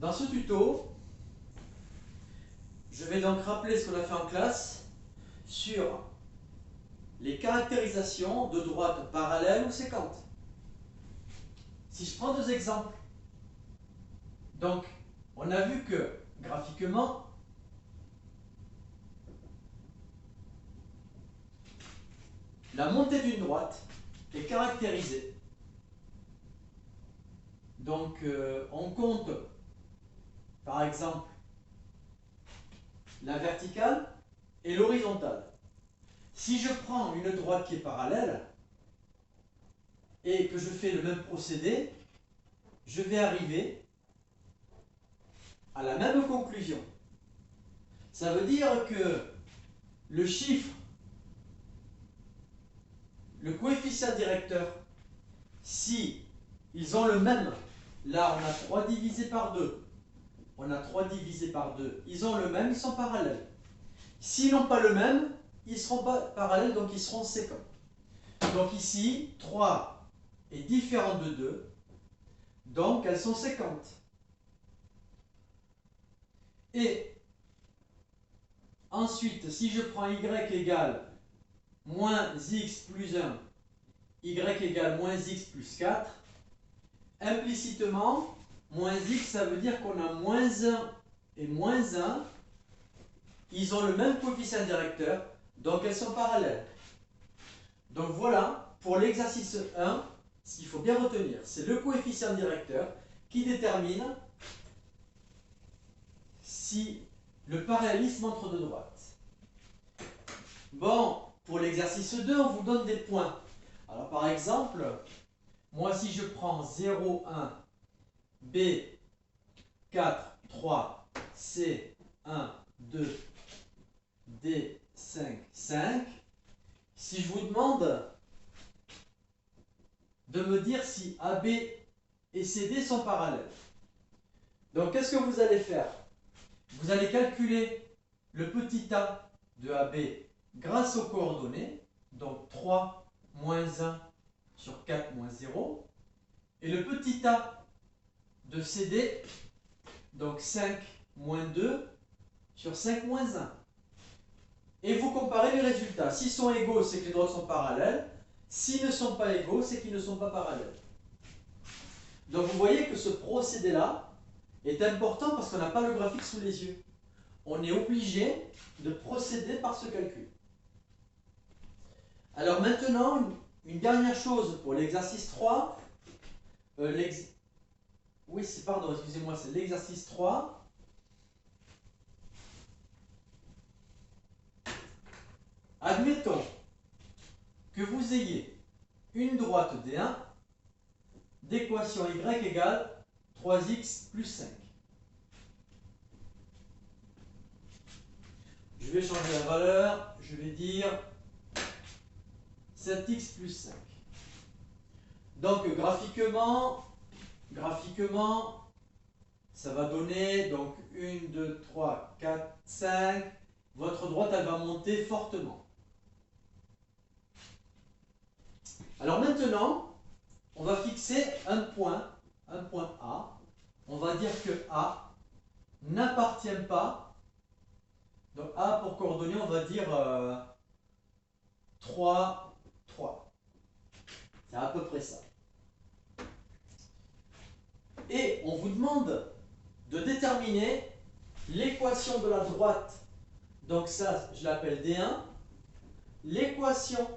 Dans ce tuto, je vais donc rappeler ce qu'on a fait en classe sur les caractérisations de droite parallèle ou séquente. Si je prends deux exemples, donc on a vu que graphiquement, la montée d'une droite est caractérisée. Donc on compte par exemple la verticale et l'horizontale. Si je prends une droite qui est parallèle et que je fais le même procédé, je vais arriver à la même conclusion. Ça veut dire que le chiffre, le coefficient directeur, si ils ont le même, là on a 3 divisé par 2, on a 3 divisé par 2, ils ont le même, ils sont parallèles. S'ils n'ont pas le même, ils ne seront pas parallèles, donc ils seront séquents. Donc ici, 3 est différent de 2, donc elles sont séquentes. Et ensuite, si je prends y égale moins x plus 1, y égale moins x plus 4, implicitement, moins x, ça veut dire qu'on a moins 1 et moins 1, ils ont le même coefficient directeur, donc elles sont parallèles. Donc voilà, pour l'exercice 1, ce qu'il faut bien retenir, c'est le coefficient directeur qui détermine si le parallélisme entre deux droites. Bon, pour l'exercice 2, on vous donne des points. Alors par exemple, moi si je prends 0, 1, B, 4, 3, C, 1, 2, D, 5, 5, si je vous demande de me dire si AB et CD sont parallèles, donc qu'est-ce que vous allez faire? Vous allez calculer le petit a de AB grâce aux coordonnées, donc 3 moins 1 sur 4 moins 0, et le petit a de CD, donc 5 moins 2 sur 5 moins 1. Et vous comparez les résultats. S'ils sont égaux, c'est que les droites sont parallèles. S'ils ne sont pas égaux, c'est qu'ils ne sont pas parallèles. Donc vous voyez que ce procédé-là est important parce qu'on n'a pas le graphique sous les yeux. On est obligé de procéder par ce calcul. Alors maintenant, une dernière chose pour l'exercice 3. Oui, pardon, excusez-moi, c'est l'exercice 3. Admettons que vous ayez une droite D1 d'équation y égale 3x plus 5. Je vais changer la valeur, je vais dire 7x plus 5. Donc graphiquement, ça va donner donc 1, 2, 3, 4, 5. Votre droite, elle va monter fortement. Alors maintenant, on va fixer un point A. On va dire que A n'appartient pas. Donc A pour coordonnées, on va dire 3, 3. C'est à peu près ça. Et on vous demande de déterminer l'équation de la droite. Donc ça, je l'appelle D1. L'équation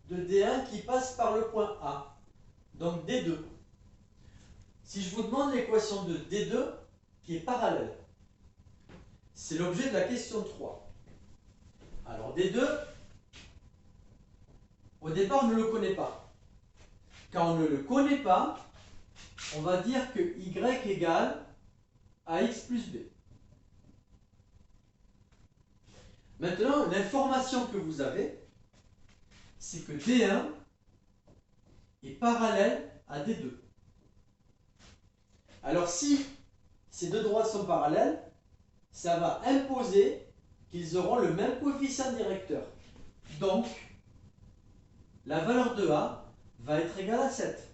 de D1 qui passe par le point A. Donc D2. Si je vous demande l'équation de D2 qui est parallèle, c'est l'objet de la question 3. Alors D2, au départ, on ne le connaît pas. Quand on ne le connaît pas, on va dire que y égale ax plus b. Maintenant, l'information que vous avez, c'est que D1 est parallèle à D2. Alors si ces deux droites sont parallèles, ça va imposer qu'ils auront le même coefficient directeur. Donc, la valeur de A va être égale à 7.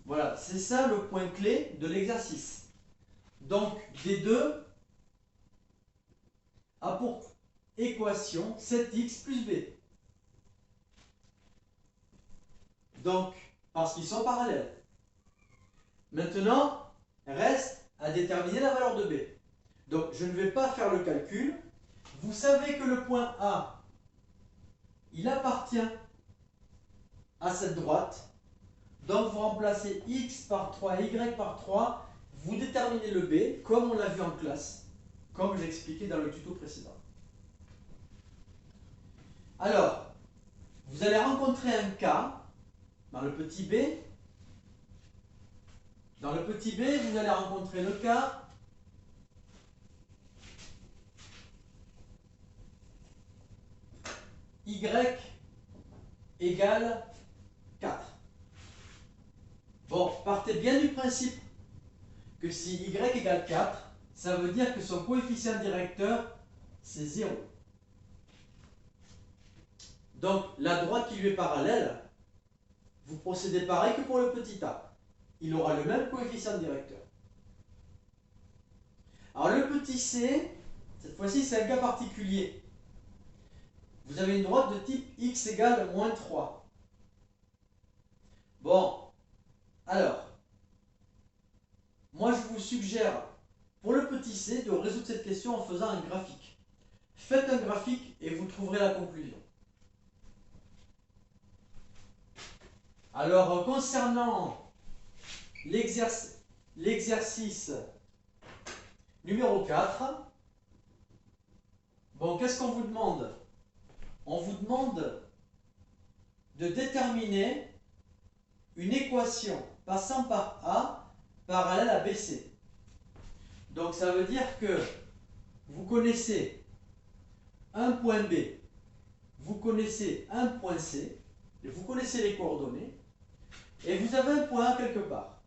Voilà, c'est ça le point clé de l'exercice. Donc, D2 a pour équation 7x plus b. Donc, parce qu'ils sont parallèles. Maintenant, reste à déterminer la valeur de b. Donc, je ne vais pas faire le calcul. Vous savez que le point A, il appartient à cette droite. Donc, vous remplacez x par 3, y par 3. Vous déterminez le b, comme on l'a vu en classe, comme j'ai expliqué dans le tuto précédent. Alors, vous allez rencontrer un cas dans le petit b. Dans le petit b, vous allez rencontrer le cas y égale 4. Bon, partez bien du principe que si y égale 4, ça veut dire que son coefficient directeur, c'est 0. Donc, la droite qui lui est parallèle, vous procédez pareil que pour le petit a. Il aura le même coefficient directeur. Alors, le petit c, cette fois-ci, c'est un cas particulier. Vous avez une droite de type x égale moins 3. Bon, alors, moi je vous suggère, pour le petit c, de résoudre cette question en faisant un graphique. Faites un graphique et vous trouverez la conclusion. Alors, concernant l'exercice numéro 4, bon, qu'est-ce qu'on vous demande? On vous demande de déterminer une équation passant par A parallèle à BC. Donc, ça veut dire que vous connaissez un point B, vous connaissez un point C, et vous connaissez les coordonnées, et vous avez un point A quelque part.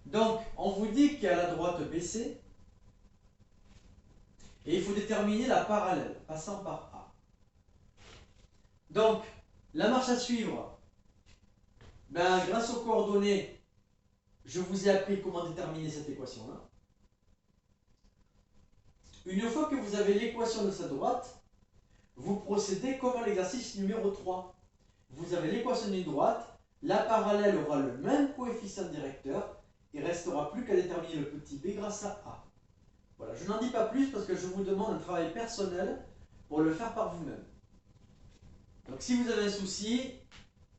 Donc, on vous dit qu'il y a la droite BC, et il faut déterminer la parallèle passant par A. Donc, la marche à suivre, ben, grâce aux coordonnées, je vous ai appris comment déterminer cette équation-là. Une fois que vous avez l'équation de sa droite, vous procédez comme à l'exercice numéro 3. Vous avez l'équation d'une droite, la parallèle aura le même coefficient directeur, il ne restera plus qu'à déterminer le petit b grâce à A. Voilà, je n'en dis pas plus parce que je vous demande un travail personnel pour le faire par vous-même. Donc si vous avez un souci,